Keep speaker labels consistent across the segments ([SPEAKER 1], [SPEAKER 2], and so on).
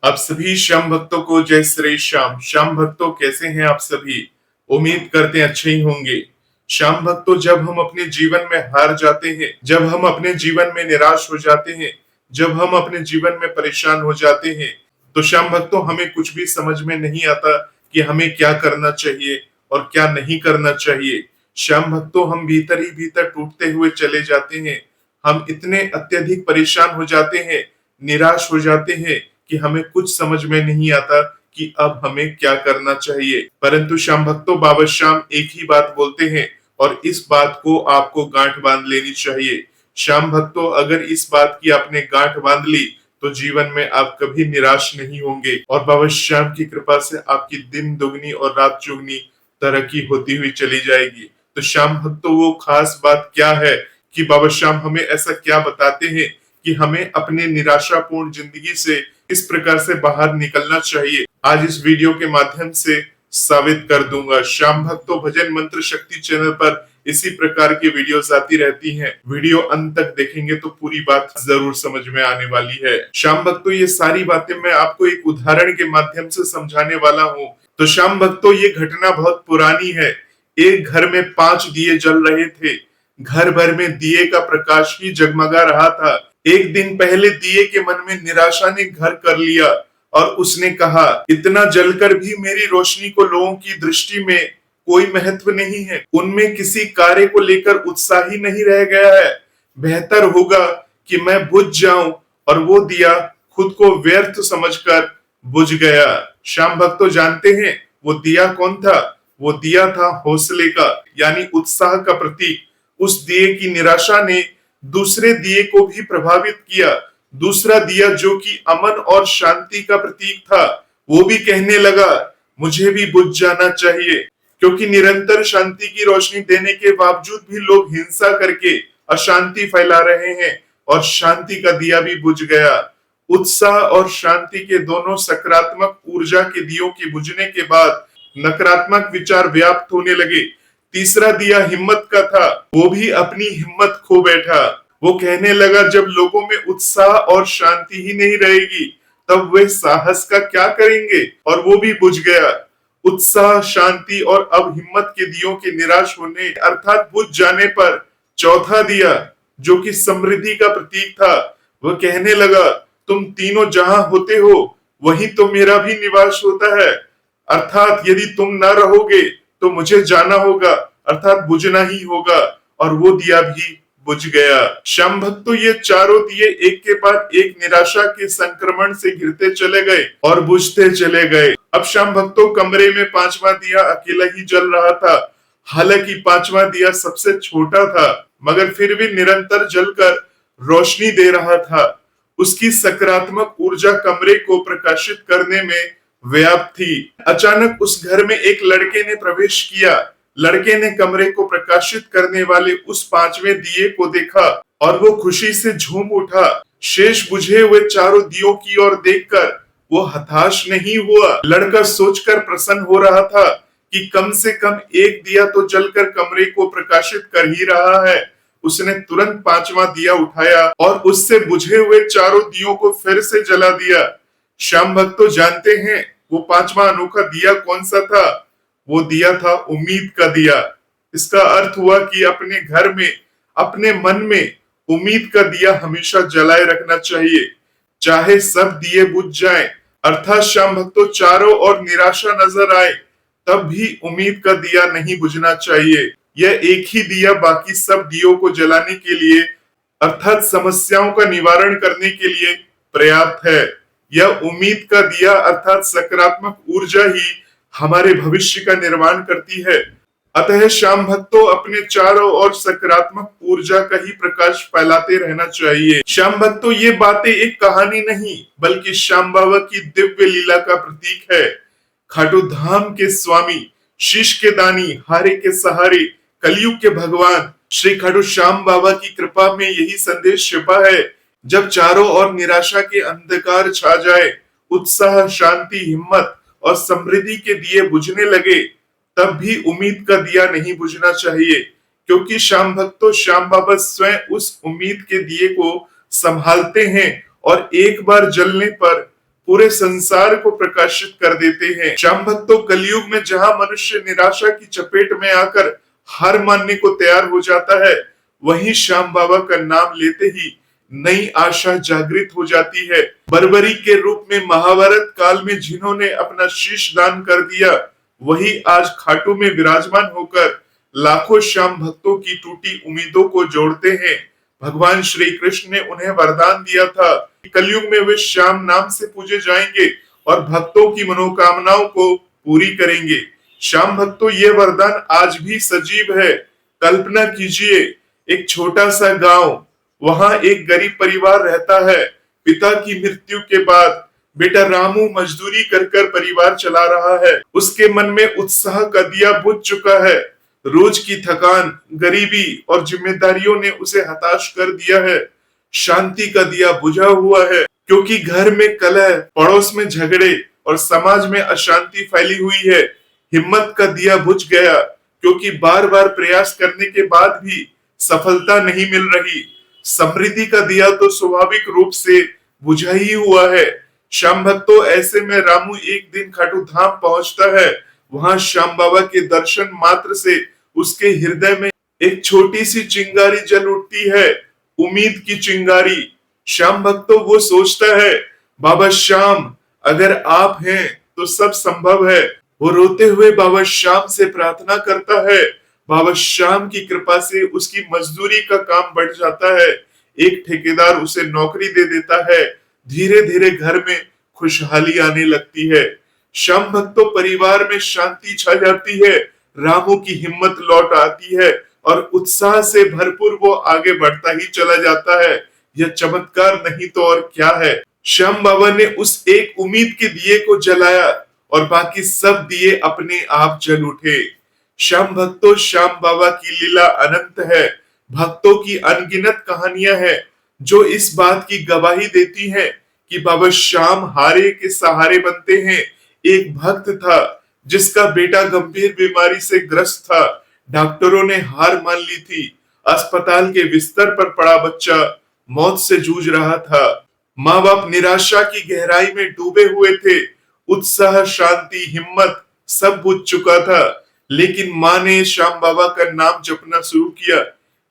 [SPEAKER 1] आप सभी श्याम भक्तों को जय श्री श्याम। श्याम भक्तों कैसे हैं आप सभी? उम्मीद करते हैं अच्छे ही होंगे। श्याम भक्तों, जब हम अपने जीवन में हार जाते हैं, जब हम अपने जीवन में निराश हो जाते हैं, जब हम अपने जीवन में परेशान हो जाते हैं, तो श्याम भक्तों हमें कुछ भी समझ में नहीं आता कि हमें क्या करना चाहिए और क्या नहीं करना चाहिए। श्याम भक्तों, हम भीतर ही भीतर टूटते हुए चले जाते हैं। हम इतने अत्यधिक परेशान हो जाते हैं, निराश हो जाते हैं कि हमें कुछ समझ में नहीं आता कि अब हमें क्या करना चाहिए। परंतु श्याम भक्तों, बाबा श्याम एक ही बात बोलते हैं और इस बात को आपको गांठ बांध लेनी चाहिए। श्याम भक्तों, अगर इस बात की आपने गांठ बांध ली तो जीवन में आप कभी निराश नहीं होंगे और बाबा श्याम की कृपा से आपकी दिन दुगनी और रात चौगनी तरक्की होती हुई चली जाएगी। तो श्याम भक्तों, वो खास बात क्या है कि बाबा श्याम हमें ऐसा क्या बताते हैं कि हमें अपने निराशापूर्ण जिंदगी से इस प्रकार से बाहर निकलना चाहिए, आज इस वीडियो के माध्यम से साबित कर दूंगा। श्याम भक्तों, भजन मंत्र शक्ति चैनल पर इसी प्रकार की वीडियोस आती रहती हैं। वीडियो अंत तक देखेंगे तो पूरी बात जरूर समझ में आने वाली है। श्याम भक्तों, ये सारी बातें मैं आपको एक उदाहरण के माध्यम से समझाने वाला हूँ। तो श्याम भक्तों, ये घटना बहुत पुरानी है। एक घर में 5 दिए जल रहे थे। घर भर में दिए का प्रकाश ही जगमगा रहा था। एक दिन पहले दिए के मन में निराशा ने घर कर लिया और उसने कहा, इतना जलकर भी मेरी रोशनी को लोगों की दृष्टि में कोई महत्व नहीं है, उनमें किसी कार्य को लेकर उत्साह ही नहीं रह गया है। बेहतर होगा कि मैं बुझ जाऊं। और वो दिया खुद को व्यर्थ समझकर बुझ गया। श्याम भक्तों, जानते हैं वो दिया कौन था? वो दिया था हौसले का, यानी उत्साह का प्रतीक। उस दिए की निराशा ने दूसरे दिए को भी प्रभावित किया। दूसरा दिया, जो कि अमन और शांति का प्रतीक था, वो भी कहने लगा, मुझे भी बुझ जाना चाहिए, क्योंकि निरंतर शांति की रोशनी देने के बावजूद भी लोग हिंसा करके अशांति फैला रहे हैं और शांति का दिया भी बुझ गया। उत्साह और शांति के दोनों सकारात्मक ऊर्जा के दियों के बुझने के बाद नकारात्मक विचार व्याप्त होने लगे। तीसरा दिया हिम्मत का था, वो भी अपनी हिम्मत खो बैठा। वो कहने लगा, जब लोगों में उत्साह और शांति ही नहीं रहेगी तब वे साहस का क्या करेंगे? और वो भी बुझ गया। उत्साह, शांति और अब हिम्मत के दियों के निराश होने अर्थात बुझ जाने पर चौथा दिया, जो कि समृद्धि का प्रतीक था, वह कहने लगा, तुम तीनों जहां होते हो वहीं तो मेरा भी निवास होता है। अर्थात यदि तुम न रहोगे तो मुझे जाना होगा, अर्थात बुझना ही होगा। और वो दिया भी बुझ गया। श्याम भक्तों, ये चारों दिए एक के बाद एक निराशा के संक्रमण से गिरते चले गए और बुझते चले गए। अब श्याम भक्तों, कमरे में 5वां दिया अकेला ही जल रहा था। हालांकि 5वां दिया सबसे छोटा था, मगर फिर भी निरंतर जलकर रोशनी दे रहा था। उसकी सकारात्मक ऊर्जा कमरे को प्रकाशित करने में व्याप्त थी। अचानक उस घर में एक लड़के ने प्रवेश किया। लड़के ने कमरे को प्रकाशित करने वाले उस 5वें दिए को देखा और वो खुशी से झूम उठा। शेष बुझे हुए चारों दियों की ओर देखकर वो हताश नहीं हुआ। लड़का सोचकर प्रसन्न हो रहा था कि कम से कम एक दिया तो जलकर कमरे को प्रकाशित कर ही रहा है। उसने तुरंत 5वां दिया उठाया और उससे बुझे हुए चारों दियों को फिर से जला दिया। श्याम भक्तों, जानते हैं वो 5वां अनोखा दिया कौन सा था? वो दिया था उम्मीद का दिया। इसका अर्थ हुआ कि अपने घर में, अपने मन में उम्मीद का दिया हमेशा जलाए रखना चाहिए, चाहे सब दिए बुझ जाएं। अर्थात श्याम भक्तों, चारों ओर निराशा नजर आए तब भी उम्मीद का दिया नहीं बुझना चाहिए। यह एक ही दिया बाकी सब दियों को जलाने के लिए, अर्थात समस्याओं का निवारण करने के लिए पर्याप्त है। यह उम्मीद का दिया अर्थात सकारात्मक ऊर्जा ही हमारे भविष्य का निर्माण करती है। अतः श्याम भक्तों, अपने चारों ओर सकारात्मक ऊर्जा का ही प्रकाश फैलाते रहना चाहिए। श्याम भक्तों, ये बातें एक कहानी नहीं बल्कि श्याम बाबा की दिव्य लीला का प्रतीक है। खाटू धाम के स्वामी, शीश के दानी, हारे के सहारे, कलयुग के भगवान श्री खाटू श्याम बाबा की कृपा में यही संदेश छिपा है। जब चारों ओर निराशा के अंधकार छा जाए, उत्साह, शांति, हिम्मत और समृद्धि के दिए बुझने लगे, तब भी उम्मीद का दिया नहीं बुझना चाहिए, क्योंकि श्याम भक्तों, श्याम बाबा स्वयं उस उम्मीद के दिए को संभालते हैं और एक बार जलने पर पूरे संसार को प्रकाशित कर देते हैं। श्याम भक्तों, कलयुग में जहां मनुष्य निराशा की चपेट में आकर हार मानने को तैयार हो जाता है, वहीं श्याम बाबा का नाम लेते ही नई आशा जागृत हो जाती है। बर्बरी के रूप में महाभारत काल में जिन्होंने अपना शीश दान कर दिया, वही आज खाटू में विराजमान होकर लाखों श्याम भक्तों की टूटी उम्मीदों को जोड़ते हैं। भगवान श्री कृष्ण ने उन्हें वरदान दिया था कि कलयुग में वे श्याम नाम से पूजे जाएंगे और भक्तों की मनोकामनाओं को पूरी करेंगे। श्याम भक्तों, ये वरदान आज भी सजीव है। कल्पना कीजिए, एक छोटा सा गांव, वहां एक गरीब परिवार रहता है। पिता की मृत्यु के बाद बेटा रामू मजदूरी कर कर परिवार चला रहा है। उसके मन में उत्साह का दिया बुझ चुका है। रोज की थकान, गरीबी और जिम्मेदारियों ने उसे हताश कर दिया है। शांति का दिया बुझा हुआ है, क्योंकि घर में कलह, पड़ोस में झगड़े और समाज में अशांति फैली हुई है। हिम्मत का दिया बुझ गया, क्योंकि बार बार प्रयास करने के बाद भी सफलता नहीं मिल रही। समृद्धि का दिया तो स्वाभाविक रूप से बुझा ही हुआ है। श्याम भक्तों, ऐसे में रामू एक दिन खाटू धाम पहुंचता है। वहां श्याम बाबा के दर्शन मात्र से उसके हृदय में एक छोटी सी चिंगारी जल उठती है, उम्मीद की चिंगारी। श्याम भक्तों, वो सोचता है, बाबा श्याम, अगर आप हैं तो सब संभव है। वो रोते हुए बाबा श्याम से प्रार्थना करता है। बाबा श्याम की कृपा से उसकी मजदूरी का काम बढ़ जाता है। एक ठेकेदार उसे नौकरी दे देता है। धीरे धीरे घर में खुशहाली आने लगती है। श्याम भक्तों, परिवार में शांति छा जाती है। रामू की हिम्मत लौट आती है और उत्साह से भरपूर वो आगे बढ़ता ही चला जाता है। यह चमत्कार नहीं तो और क्या है। श्याम बाबा ने उस एक उम्मीद के दिए को जलाया और बाकी सब दिए अपने आप जल उठे। श्याम भक्तों, श्याम बाबा की लीला अनंत है। भक्तों की अनगिनत कहानियां हैं जो इस बात की गवाही देती हैं कि बाबा श्याम हारे के सहारे बनते हैं। एक भक्त था जिसका बेटा गंभीर बीमारी से ग्रस्त था। डॉक्टरों ने हार मान ली थी। अस्पताल के बिस्तर पर पड़ा बच्चा मौत से जूझ रहा था। माँ बाप निराशा की गहराई में डूबे हुए थे। उत्साह, शांति, हिम्मत सब बुझ चुका था। लेकिन माँ ने श्याम बाबा का नाम जपना शुरू किया।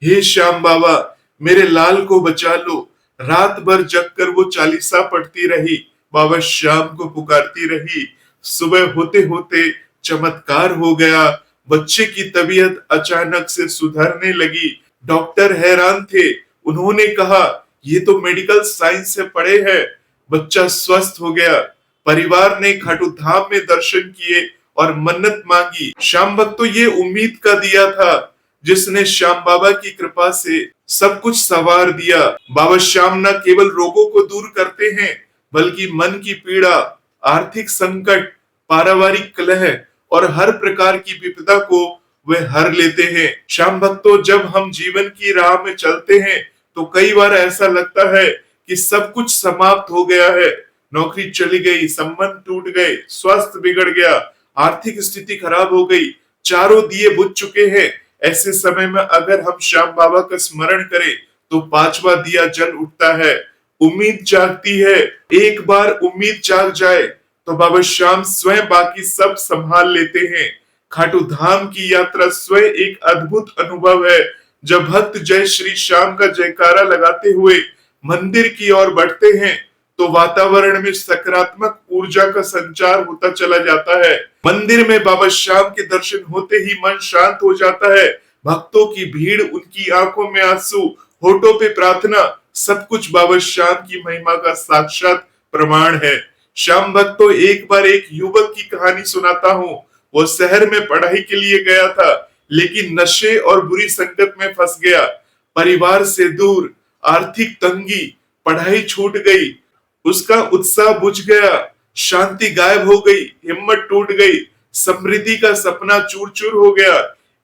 [SPEAKER 1] हे श्याम बाबा, मेरे लाल को बचा लो। रात भर जगकर वो चालीसा पढ़ती रही, बाबा श्याम को पुकारती रही। सुबह होते होते चमत्कार हो गया। बच्चे की तबीयत अचानक से सुधरने लगी। डॉक्टर हैरान थे। उन्होंने कहा, ये तो मेडिकल साइंस से पढ़े हैं। बच्चा स्वस्थ हो गया। परिवार ने खाटू धाम में दर्शन किए और मन्नत मांगी। श्याम भक्तों, ये उम्मीद का दिया था जिसने श्याम बाबा की कृपा से सब कुछ संवार दिया। बाबा श्याम न केवल रोगों को दूर करते हैं, बल्कि मन की पीड़ा, आर्थिक संकट, पारिवारिक कलह और हर प्रकार की विपदा को वे हर लेते हैं। श्याम भक्तों, जब हम जीवन की राह में चलते हैं तो कई बार ऐसा लगता है कि सब कुछ समाप्त हो गया है। नौकरी चली गई, संबंध टूट गए, स्वास्थ्य बिगड़ गया, आर्थिक स्थिति खराब हो गई, चारों दिए बुझ चुके हैं। ऐसे समय में अगर हम श्याम बाबा का स्मरण करें तो पांचवा दिया जल उठता है। उम्मीद जागती है। एक बार उम्मीद जाग जाए तो बाबा श्याम स्वयं बाकी सब संभाल लेते हैं। खाटू धाम की यात्रा स्वयं एक अद्भुत अनुभव है। जब भक्त जय श्री श्याम का जयकारा लगाते हुए मंदिर की ओर बढ़ते हैं तो वातावरण में सकारात्मक ऊर्जा का संचार होता चला जाता है। मंदिर में बाबा श्याम के दर्शन होते ही मन शांत हो जाता है। भक्तों की भीड़, उनकी आंखों में आंसू, होठों पे प्रार्थना, सब कुछ बाबा श्याम की महिमा का साक्षात प्रमाण है। श्याम भक्तों, एक बार एक युवक की कहानी सुनाता हूँ। वो शहर में पढ़ाई के लिए गया था, लेकिन नशे और बुरी संगत में फंस गया। परिवार से दूर, आर्थिक तंगी, पढ़ाई छूट गई, उसका उत्साह बुझ गया, शांति गायब हो गई, हिम्मत टूट गई, समृद्धि का सपना चूर चूर हो गया।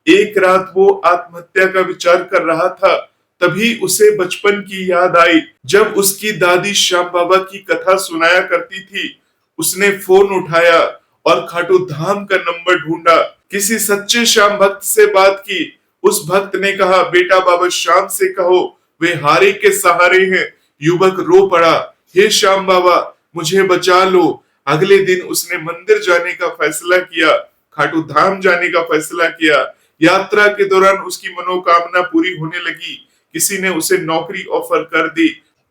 [SPEAKER 1] एक रात वो आत्महत्या का विचार कर रहा था, तभी उसे बचपन की याद आई जब उसकी दादी श्याम बाबा की कथा सुनाया करती थी। उसने फोन उठाया और खाटू धाम का नंबर ढूंढा। किसी सच्चे श्याम भक्त से बात की। उस भक्त ने कहा, बेटा बाबा श्याम से कहो, वे हारे के सहारे हैं। युवक रो पड़ा, हे श्याम बाबा, मुझे बचा लो। अगले दिन उसने मंदिर जाने का फैसला किया, खाटू धाम जाने का फैसला किया। यात्रा के दौरान उसकी मनोकामना पूरी होने लगी। किसी ने उसे नौकरी ऑफर कर दी,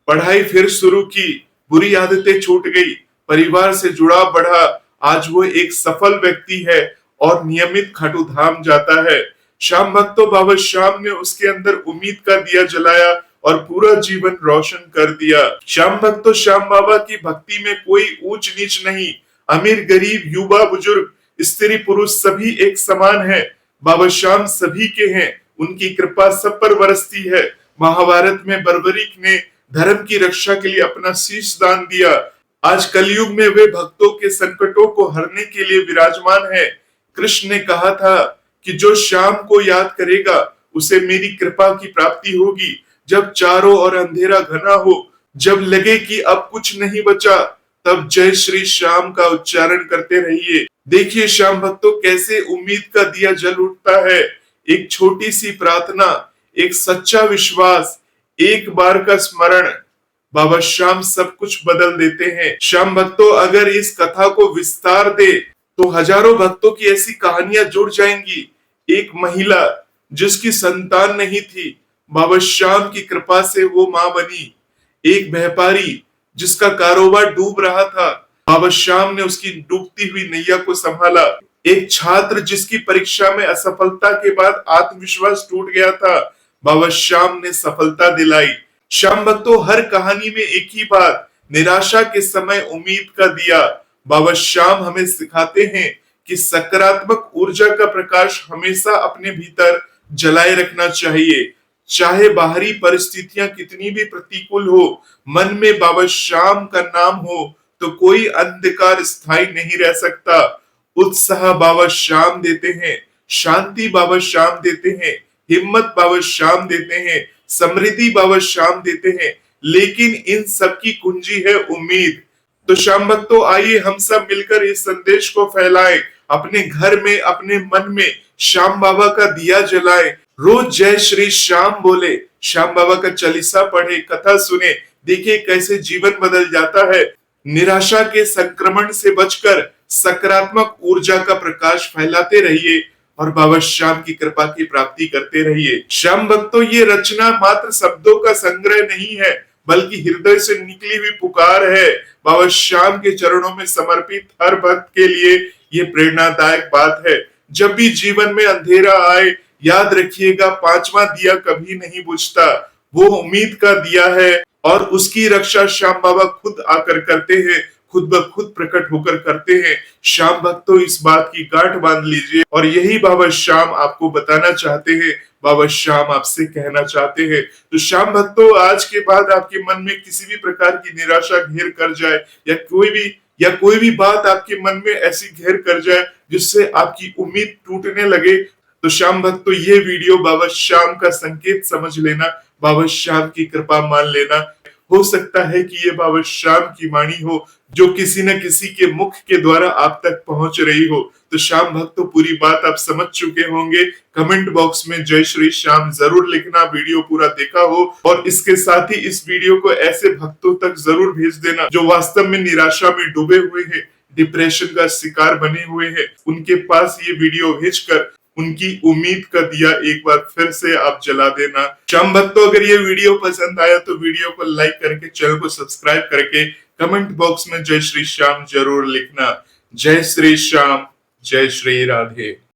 [SPEAKER 1] पढ़ाई फिर शुरू की, बुरी आदतें छूट गई, परिवार से जुड़ाव बढ़ा। आज वो एक सफल व्यक्ति है और नियमित खाटू धाम जाता है। श्याम भक्तो बाबा श्याम ने उसके अंदर उम्मीद का दिया जलाया और पूरा जीवन रोशन कर दिया। श्याम भक्तो श्याम बाबा की भक्ति में कोई ऊंच नीच नहीं, अमीर गरीब, युवा बुजुर्ग, स्त्री पुरुष सभी एक समान है। बाबा श्याम सभी के हैं, उनकी कृपा सब पर बरसती है। महाभारत में बर्बरीक ने धर्म की रक्षा के लिए अपना शीश दान दिया। आज कलयुग में वे भक्तों के संकटों को हरने के लिए विराजमान है। कृष्ण ने कहा था कि जो श्याम को याद करेगा उसे मेरी कृपा की प्राप्ति होगी। जब चारों ओर अंधेरा घना हो, जब लगे कि अब कुछ नहीं बचा, तब जय श्री श्याम का उच्चारण करते रहिए। देखिए श्याम भक्तों कैसे उम्मीद का दिया जल उठता है। एक छोटी सी प्रार्थना, एक सच्चा विश्वास, एक बार का स्मरण, बाबा श्याम सब कुछ बदल देते हैं। श्याम भक्तों अगर इस कथा को विस्तार दे तो हजारों भक्तों की ऐसी कहानियां जुड़ जाएंगी। एक महिला जिसकी संतान नहीं थी, बाबा श्याम की कृपा से वो मां बनी। एक व्यापारी जिसका कारोबार डूब रहा था, बाबा श्याम ने उसकी डूबती हुई नैया को संभाला। एक छात्र जिसकी परीक्षा में असफलता के बाद आत्मविश्वास टूट गया था, बाबा श्याम ने सफलता दिलाई। श्याम भक्तों हर कहानी में एक ही बात, निराशा के समय उम्मीद का दिया। बाबा श्याम हमें सिखाते हैं कि सकारात्मक ऊर्जा का प्रकाश हमेशा अपने भीतर जलाए रखना चाहिए। चाहे बाहरी परिस्थितियां कितनी भी प्रतिकूल हो, मन में बाबा श्याम का नाम हो तो कोई अंधकार स्थायी नहीं रह सकता। उत्साह बाबा श्याम देते हैं, शांति बाबा श्याम देते हैं, हिम्मत बाबा श्याम देते हैं, समृद्धि बाबा श्याम देते हैं, लेकिन इन सब की कुंजी है उम्मीद। तो श्याम भक्तों आइए हम सब मिलकर इस संदेश को फैलाएं, अपने घर में, अपने मन में श्याम बाबा का दिया जलाएं, रोज जय श्री श्याम बोले, श्याम बाबा का चालीसा पढ़े, कथा सुने, देखिए कैसे जीवन बदल जाता है। निराशा के संक्रमण से बचकर सकारात्मक ऊर्जा का प्रकाश फैलाते रहिए और बाबा श्याम की कृपा की प्राप्ति करते रहिए। श्याम भक्तों ये रचना मात्र शब्दों का संग्रह नहीं है, बल्कि हृदय से निकली हुई पुकार है। बाबा श्याम के चरणों में समर्पित हर भक्त के लिए ये प्रेरणादायक बात है। जब भी जीवन में अंधेरा आए, याद रखिएगा पांचवा दिया कभी नहीं बुझता। वो उम्मीद का दिया है और उसकी रक्षा श्याम बाबा खुद आकर करते हैं, खुद ब खुद प्रकट होकर करते हैं। श्याम भक्तों इस बात की गांठ बांध लीजिए और यही बाबा श्याम आपको बताना चाहते हैं, बाबा श्याम आपसे कहना चाहते हैं। तो श्याम भक्तों आज के बाद आपके मन में किसी भी प्रकार की निराशा घेर कर जाए या कोई भी बात आपके मन में ऐसी घेर कर जाए जिससे आपकी उम्मीद टूटने लगे, तो श्याम भक्तों ये वीडियो बाबा श्याम का संकेत समझ लेना, बाबा श्याम की कृपा मान लेना। हो सकता है कि ये बाबा श्याम की वाणी हो जो किसी न किसी के मुख के द्वारा आप तक पहुंच रही हो। तो श्याम भक्तों पूरी बात आप समझ चुके होंगे। कमेंट बॉक्स में जय श्री श्याम जरूर लिखना, वीडियो पूरा देखा हो, और इसके साथ ही इस वीडियो को ऐसे भक्तों तक जरूर भेज देना जो वास्तव में निराशा में डूबे हुए हैं, डिप्रेशन का शिकार बने हुए हैं। उनके पास ये वीडियो भेजकर उनकी उम्मीद का दिया एक बार फिर से आप जला देना। श्याम भक्तों अगर ये वीडियो पसंद आया तो वीडियो को लाइक करके, चैनल को सब्सक्राइब करके कमेंट बॉक्स में जय श्री श्याम जरूर लिखना। जय श्री श्याम, जय श्री राधे।